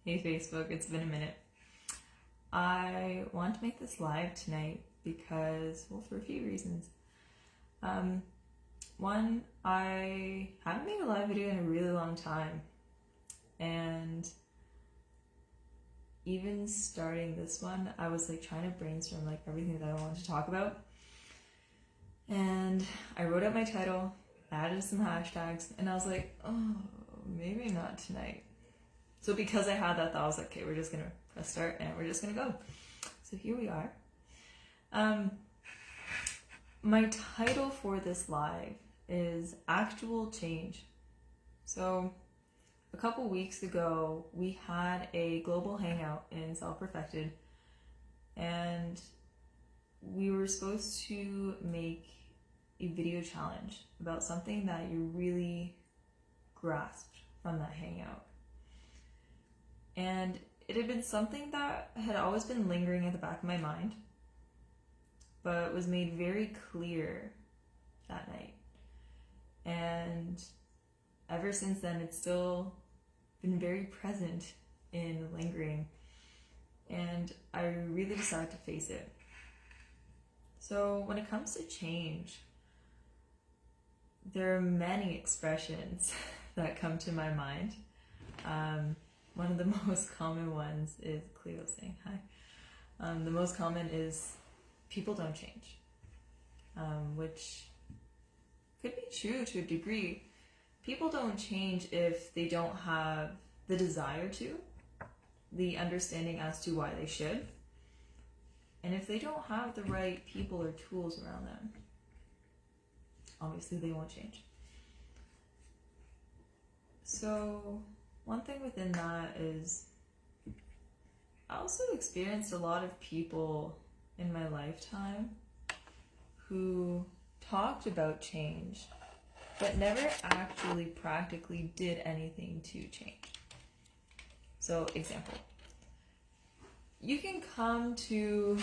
Hey Facebook, it's been a minute. I want to make this live tonight because, well, for a few reasons. One, I haven't made a live video in a really long time, and even starting this one, I was like trying to brainstorm like everything that I wanted to talk about, and I wrote out my title, added some hashtags, and I was like, oh, maybe not tonight. So because I had that thought, I was like, okay, we're just gonna press start and we're just gonna go. So here we are. My title for this live is Actual Change. So a couple weeks ago, we had a global hangout in Self-Perfected, and we were supposed to make a video challenge about something that you really grasped from that hangout. And it had been something that had always been lingering at the back of my mind, but was made very clear that night. And ever since then, it's still been very present in lingering. And I really decided to face it. So when it comes to change, there are many expressions that come to my mind. One of the most common ones is Cleo saying hi. The most common is people don't change, which could be true to a degree. People don't change if they don't have the desire to, the understanding as to why they should, and if they don't have the right people or tools around them, obviously they won't change. So one thing within that is I also experienced a lot of people in my lifetime who talked about change but never actually practically did anything to change. So, example, you can come to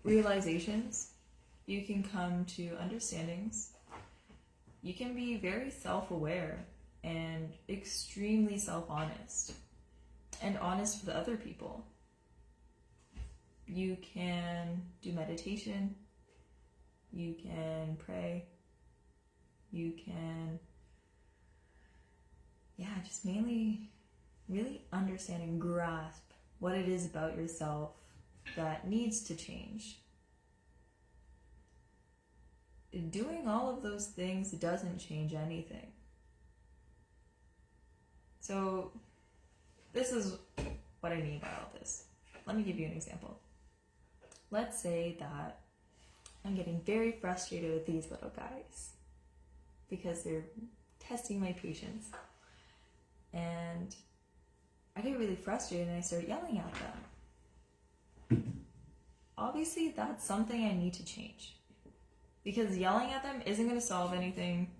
realizations, you can come to understandings, you can be very self-aware and extremely self-honest and honest with other people. You can do meditation, you can pray, you can, just mainly really understand and grasp what it is about yourself that needs to change. Doing all of those things doesn't change anything. So this is what I mean by all this. Let me give you an example. Let's say that I'm getting very frustrated with these little guys because they're testing my patience. And I get really frustrated and I start yelling at them. Obviously, that's something I need to change, because yelling at them isn't going to solve anything.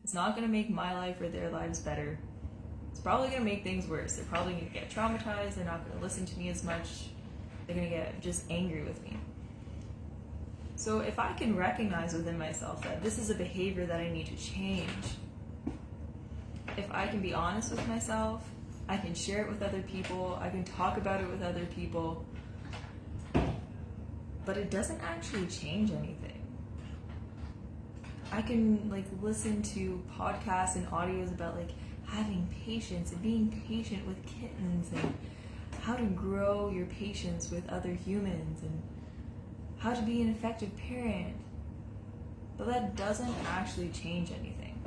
It's not going to make my life or their lives better. It's probably going to make things worse. They're probably going to get traumatized. They're not going to listen to me as much. They're going to get just angry with me. So if I can recognize within myself that this is a behavior that I need to change, if I can be honest with myself, I can share it with other people, I can talk about it with other people, but it doesn't actually change anything. I can listen to podcasts and audios about having patience and being patient with kittens and how to grow your patience with other humans and how to be an effective parent. But that doesn't actually change anything.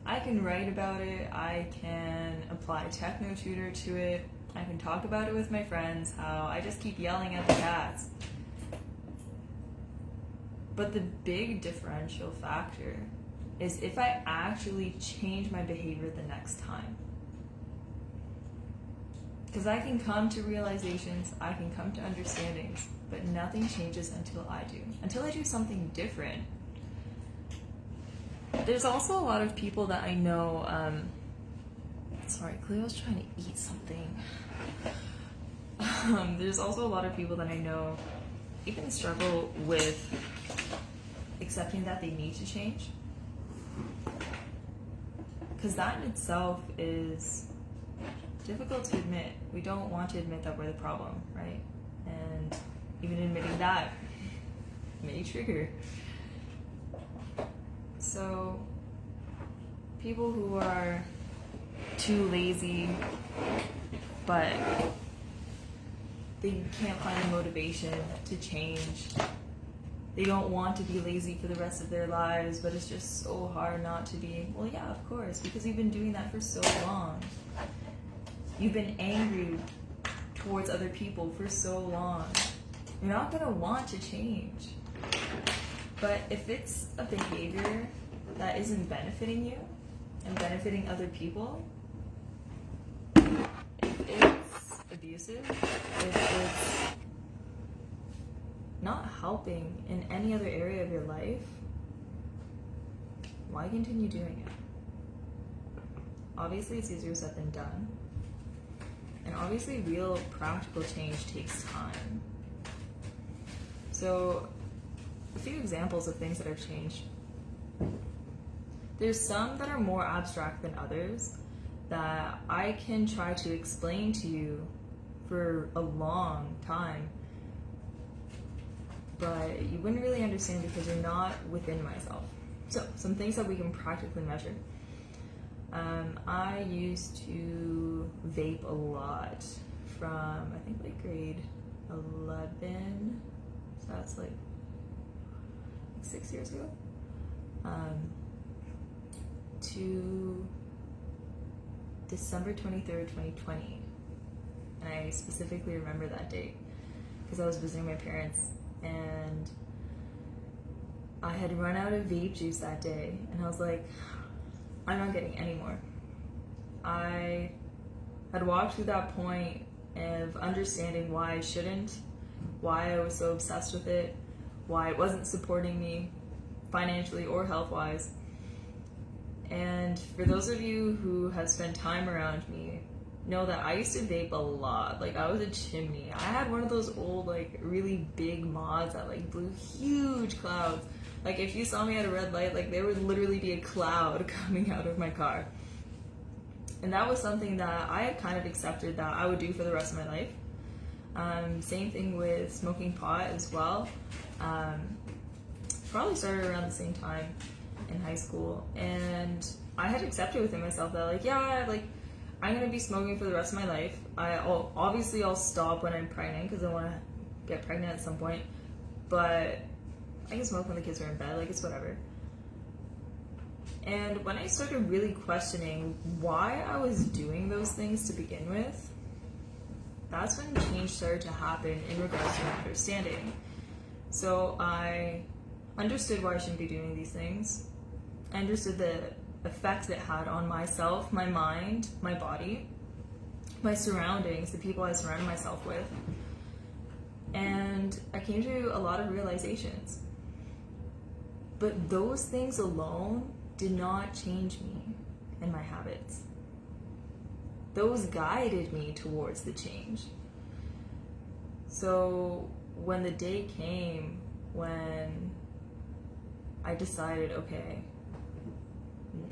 I can write about it, I can apply Techno Tutor to it, I can talk about it with my friends, how I just keep yelling at the cats. But the big differential factor is if I actually change my behavior the next time. Because I can come to realizations, I can come to understandings, but nothing changes until I do. Until I do something different. There's also a lot of people that I know, sorry, Cleo's trying to eat something. There's also a lot of people that I know even struggle with accepting that they need to change. Because that in itself is difficult to admit. We don't want to admit that we're the problem, right? And even admitting that may trigger. So people who are too lazy, but they can't find the motivation to change. They don't want to be lazy for the rest of their lives, but it's just so hard not to be. Well, yeah, of course, because you've been doing that for so long. You've been angry towards other people for so long. You're not going to want to change. But if it's a behavior that isn't benefiting you and benefiting other people, if it's abusive, if it's not helping in any other area of your life, why continue doing it? Obviously, it's easier said than done. And obviously, real practical change takes time. So, a few examples of things that have changed. There's some that are more abstract than others that I can try to explain to you for a long time, but you wouldn't really understand because you're not within myself. So, some things that we can practically measure. I used to vape a lot from, I think, like grade 11, so that's like 6 years ago, to December 23rd, 2020. And I specifically remember that date because I was visiting my parents and I had run out of vape juice that day, and I was like, I'm not getting any more. I had walked through that point of understanding why I shouldn't, why I was so obsessed with it, why it wasn't supporting me financially or health-wise. And for those of you who have spent time around me, know that I used to vape a lot. Like, I was a chimney. I had one of those old, like, really big mods that, like, blew huge clouds. Like, if you saw me at a red light, like, there would literally be a cloud coming out of my car. And that was something that I had kind of accepted that I would do for the rest of my life. Same thing with smoking pot as well. Probably started around the same time in high school. And I had accepted within myself that, like, yeah, like, I'm going to be smoking for the rest of my life. Obviously, I'll stop when I'm pregnant because I want to get pregnant at some point. But I can smoke when the kids are in bed, like, it's whatever. And when I started really questioning why I was doing those things to begin with, that's when change started to happen in regards to my understanding. So I understood why I shouldn't be doing these things. I understood the effects it had on myself, my mind, my body, my surroundings, the people I surrounded myself with. And I came to a lot of realizations. But those things alone did not change me and my habits. Those guided me towards the change. So when the day came when I decided, okay,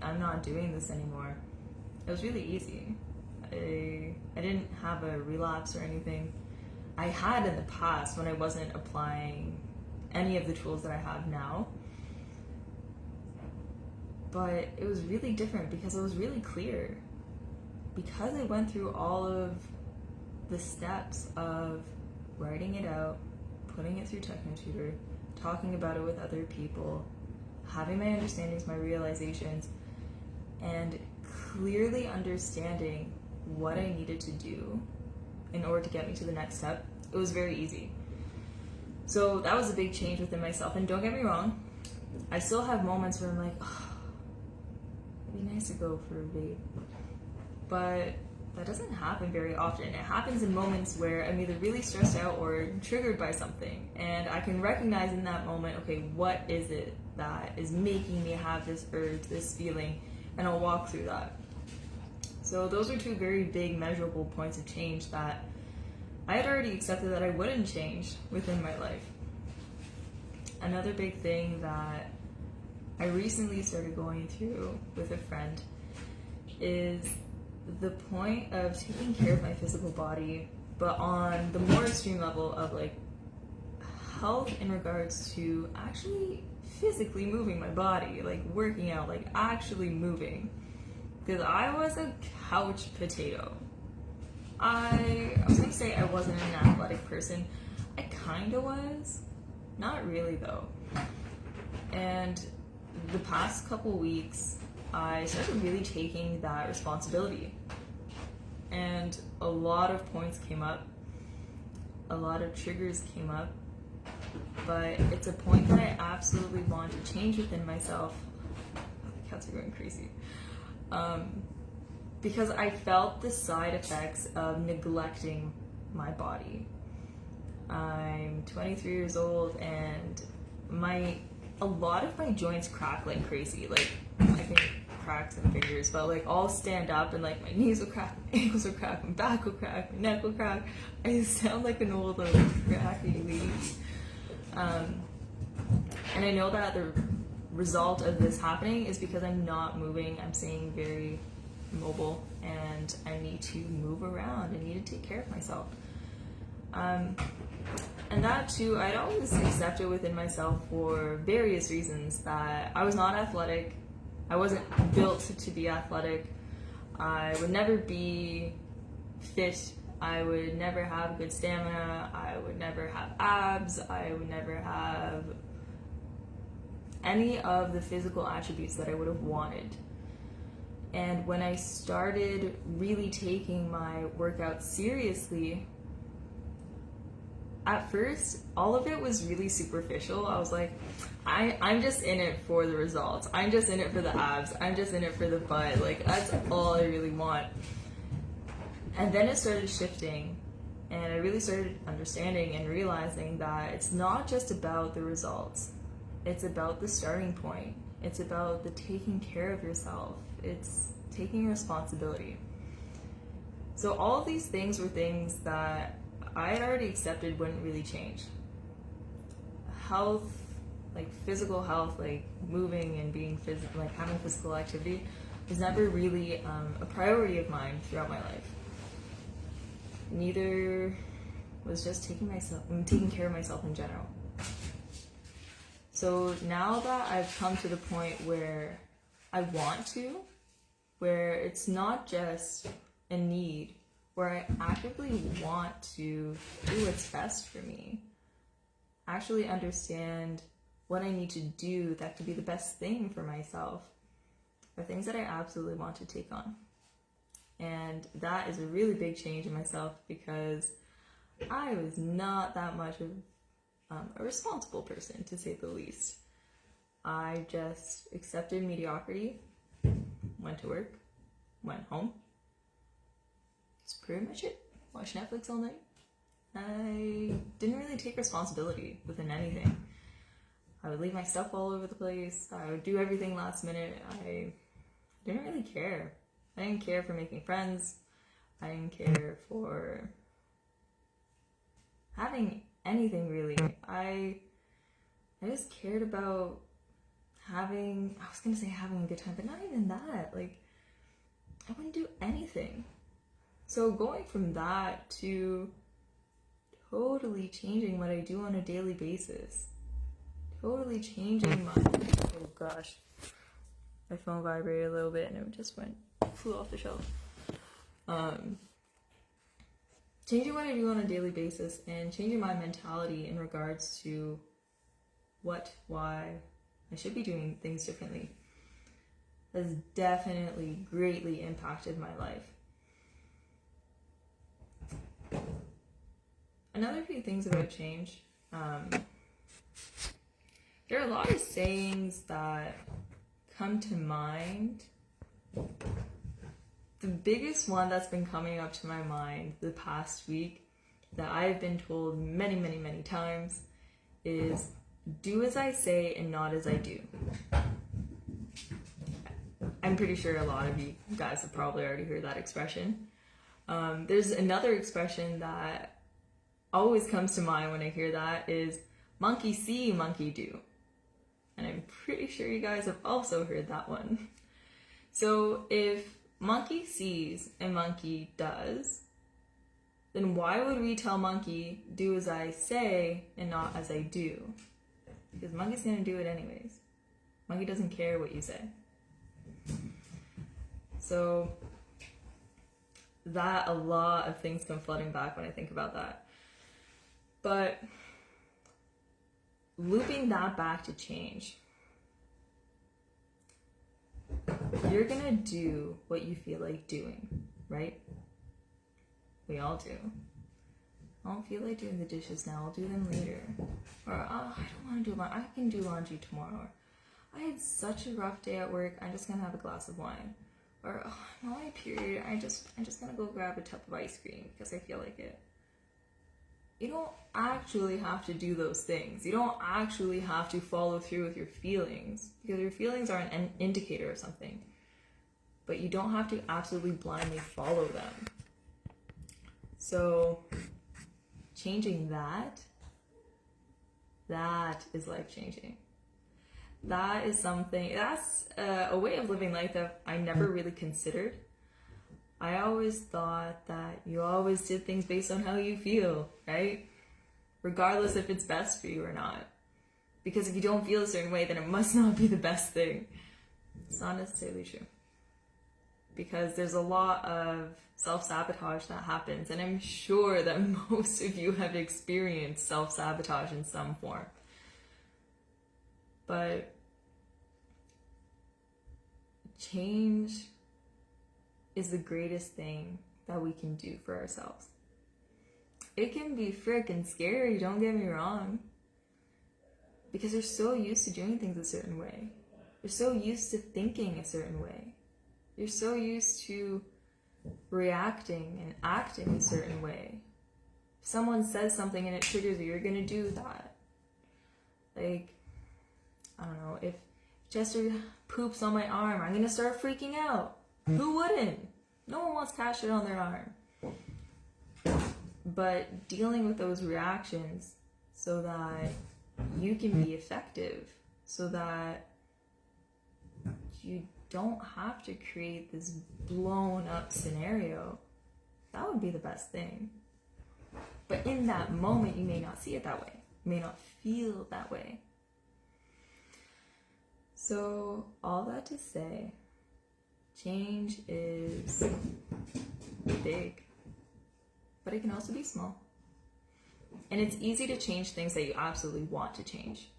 I'm not doing this anymore, it was really easy. I didn't have a relapse or anything. I had in the past when I wasn't applying any of the tools that I have now. But it was really different because it was really clear. Because I went through all of the steps of writing it out, putting it through TechnoTutor, talking about it with other people, having my understandings, my realizations, and clearly understanding what I needed to do in order to get me to the next step, it was very easy. So that was a big change within myself. And don't get me wrong, I still have moments where I'm like, oh, it'd be nice to go for a vape. But that doesn't happen very often. It happens in moments where I'm either really stressed out or triggered by something. And I can recognize in that moment, okay, what is it that is making me have this urge, this feeling? And I'll walk through that. So those are two very big measurable points of change that I had already accepted that I wouldn't change within my life. Another big thing that I recently started going through with a friend is the point of taking care of my physical body, but on the more extreme level of like health in regards to actually physically moving my body, like working out, like actually moving. Because I was a couch potato. I was gonna say I wasn't an athletic person. I kinda was. Not really though. And the past couple weeks, I started really taking that responsibility. And a lot of points came up. A lot of triggers came up. But it's a point that I absolutely want to change within myself. The cats are going crazy. Because I felt the side effects of neglecting my body. I'm 23 years old and a lot of my joints crack like crazy. Like, I can crack some fingers, but like I'll stand up and like my knees will crack, my ankles will crack, my back will crack, my neck will crack. I sound like an old cracky lady. And I know that the result of this happening is because I'm not moving. I'm staying very mobile and I need to move around. I need to take care of myself. And that too, I'd always accepted within myself for various reasons that I was not athletic. I wasn't built to be athletic. I would never be fit. I would never have good stamina. I would never have abs. I would never have any of the physical attributes that I would have wanted. And when I started really taking my workout seriously, at first, all of it was really superficial. I was like, I'm just in it for the results. I'm just in it for the abs. I'm just in it for the butt. Like, that's all I really want. And then it started shifting, and I really started understanding and realizing that it's not just about the results. It's about the starting point. It's about the taking care of yourself. It's taking responsibility. So all of these things were things that I had already accepted wouldn't really change. Health, like physical health, like moving and being physical, like having physical activity, was never really a priority of mine throughout my life. Neither was just taking care of myself in general. So now that I've come to the point where I want to, where it's not just a need, where I actively want to do what's best for me, actually understand what I need to do that could be the best thing for myself, are things that I absolutely want to take on. And that is a really big change in myself because I was not that much of a responsible person, to say the least. I just accepted mediocrity, went to work, went home. That's pretty much it. Watched Netflix all night. I didn't really take responsibility within anything. I would leave my stuff all over the place. I would do everything last minute. I didn't really care. I didn't care for making friends. I didn't care for having anything really. I just cared about having a good time, but not even that. Like, I wouldn't do anything. So going from that to totally changing what I do on a daily basis, totally changing oh gosh, my phone vibrated a little bit and it just flew off the shelf. Changing what I do on a daily basis and changing my mentality in regards to why I should be doing things differently has definitely greatly impacted my life. Another few things about change. There are a lot of sayings that come to mind. The biggest one that's been coming up to my mind the past week that I've been told many, many, many times is, do as I say and not as I do. I'm pretty sure a lot of you guys have probably already heard that expression. There's another expression that always comes to mind when I hear that is, monkey see, monkey do. And I'm pretty sure you guys have also heard that one. So if monkey sees and monkey does, then why would we tell monkey, do as I say and not as I do? Because monkey's going to do it anyways. Monkey doesn't care what you say. So that, a lot of things come flooding back when I think about that. But looping that back to change, you're gonna do what you feel like doing, right? We all do. I don't feel like doing the dishes now, I'll do them later. Or, oh, I don't want to do laundry, I can do laundry tomorrow. Or, I had such a rough day at work, I'm just gonna have a glass of wine. Or, oh, I'm on my period, I'm just gonna go grab a tub of ice cream because I feel like it. You don't actually have to do those things. You don't actually have to follow through with your feelings, because your feelings are an indicator of something. But you don't have to absolutely blindly follow them. So changing that is life-changing. That is something, that's a way of living life that I never really considered. I always thought that you always did things based on how you feel, right? Regardless if it's best for you or not. Because if you don't feel a certain way, then it must not be the best thing. It's not necessarily true. Because there's a lot of self-sabotage that happens, and I'm sure that most of you have experienced self-sabotage in some form. But change is the greatest thing that we can do for ourselves. It can be freaking scary, don't get me wrong. Because you're so used to doing things a certain way. You're so used to thinking a certain way. You're so used to reacting and acting a certain way. If someone says something and it triggers you, you're gonna do that. Like, I don't know, if Chester poops on my arm, I'm gonna start freaking out. Who wouldn't? No one wants cat shit on their arm. But dealing with those reactions so that you can be effective, so that you don't have to create this blown up scenario, that would be the best thing. But in that moment, you may not see it that way. You may not feel that way. So all that to say, change is big, but it can also be small. And it's easy to change things that you absolutely want to change.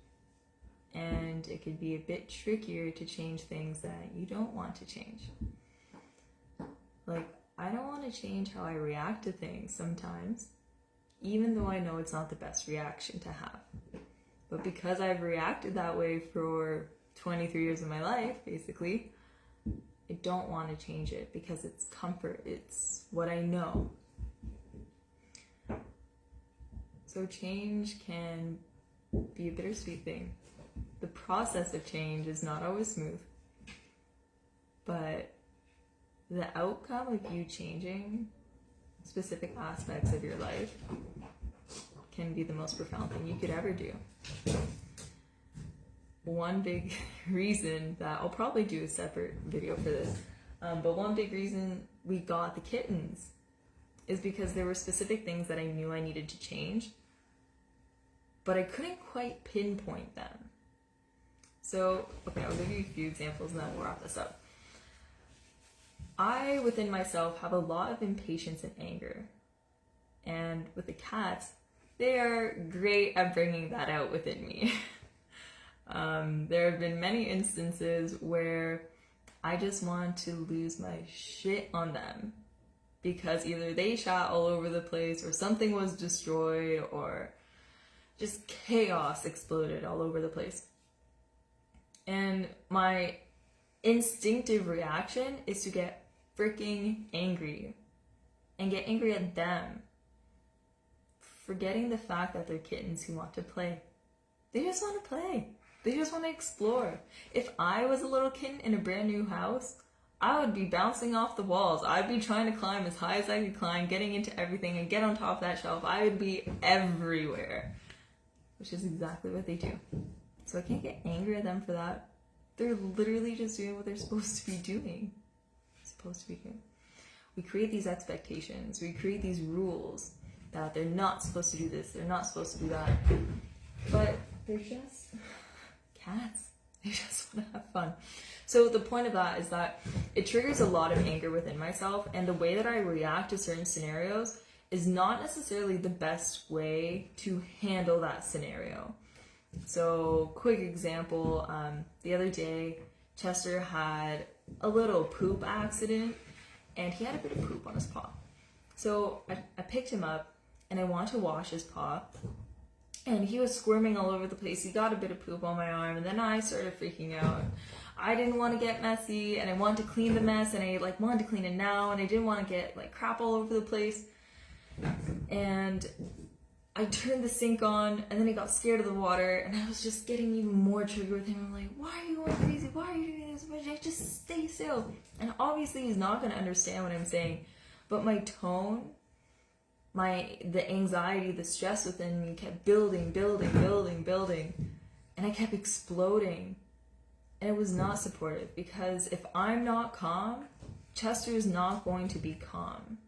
And it could be a bit trickier to change things that you don't want to change. Like, I don't want to change how I react to things sometimes, even though I know it's not the best reaction to have. But because I've reacted that way for 23 years of my life, basically, I don't want to change it because it's comfort. It's what I know. So change can be a bittersweet thing. The process of change is not always smooth. But the outcome of you changing specific aspects of your life can be the most profound thing you could ever do. One big reason that I'll probably do a separate video for this, but one big reason we got the kittens is because there were specific things that I knew I needed to change, but I couldn't quite pinpoint them. So, okay, I'll give you a few examples and then we'll wrap this up. I, within myself, have a lot of impatience and anger. And with the cats, they are great at bringing that out within me. There have been many instances where I just want to lose my shit on them because either they shot all over the place or something was destroyed or just chaos exploded all over the place. And my instinctive reaction is to get freaking angry and get angry at them, forgetting the fact that they're kittens who want to play. They just want to play. They just want to explore. If I was a little kitten in a brand new house, I would be bouncing off the walls. I'd be trying to climb as high as I could climb, getting into everything and get on top of that shelf. I would be everywhere, which is exactly what they do. So I can't get angry at them for that. They're literally just doing what they're supposed to be doing. supposed to be doing. We create these expectations, we create these rules that they're not supposed to do this, they're not supposed to do that. But they're just cats. They just want to have fun. So the point of that is that it triggers a lot of anger within myself, and the way that I react to certain scenarios is not necessarily the best way to handle that scenario. So, quick example, the other day, Chester had a little poop accident, and he had a bit of poop on his paw. So I picked him up, and I wanted to wash his paw, and he was squirming all over the place. He got a bit of poop on my arm, and then I started freaking out. I didn't want to get messy, and I wanted to clean the mess, and I wanted to clean it now, and I didn't want to get crap all over the place. And I turned the sink on, and then I got scared of the water, and I was just getting even more triggered with him. I'm like, why are you going crazy? Why are you doing this? Just stay still. And obviously he's not going to understand what I'm saying, but my tone, the anxiety, the stress within me kept building, and I kept exploding. And it was not supportive, because if I'm not calm, Chester is not going to be calm.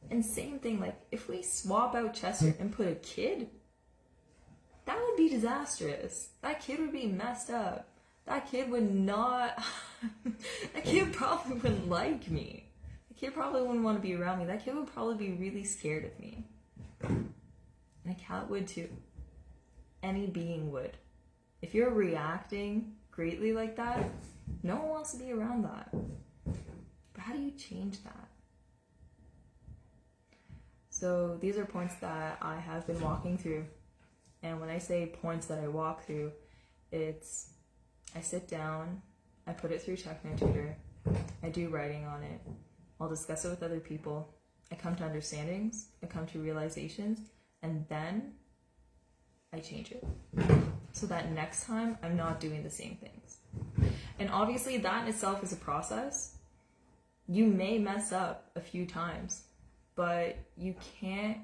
And same thing, if we swap out Chester and put a kid, that would be disastrous. That kid would be messed up. That kid would not, that kid probably wouldn't like me. That kid probably wouldn't want to be around me. That kid would probably be really scared of me. And a cat would too. Any being would. If you're reacting greatly like that, no one wants to be around that. But how do you change that? So these are points that I have been walking through. And when I say points that I walk through, it's I sit down, I put it through Technotutor, I do writing on it, I'll discuss it with other people, I come to understandings, I come to realizations, and then I change it. So that next time I'm not doing the same things. And obviously that in itself is a process. You may mess up a few times, but you can't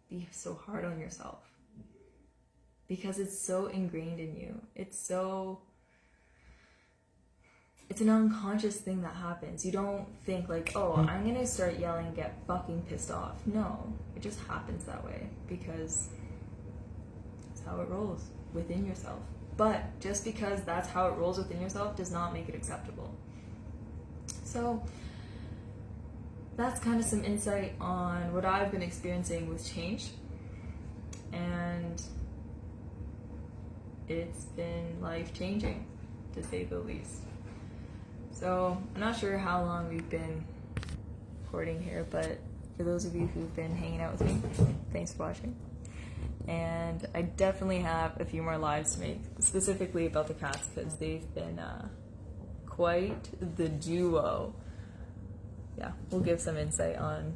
be so hard on yourself, because it's so ingrained in you. It's an unconscious thing that happens. You don't think oh, I'm gonna start yelling and get fucking pissed off. No, it just happens that way because that's how it rolls within yourself. But just because that's how it rolls within yourself does not make it acceptable. So that's kind of some insight on what I've been experiencing with change, and it's been life-changing, to say the least. So I'm not sure how long we've been recording here, but for those of you who've been hanging out with me, thanks for watching. And I definitely have a few more lives to make, specifically about the cats, because they've been quite the duo. Yeah, we'll give some insight on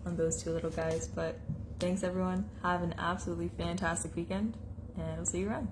those two little guys. But thanks everyone. Have an absolutely fantastic weekend, and I'll see you around.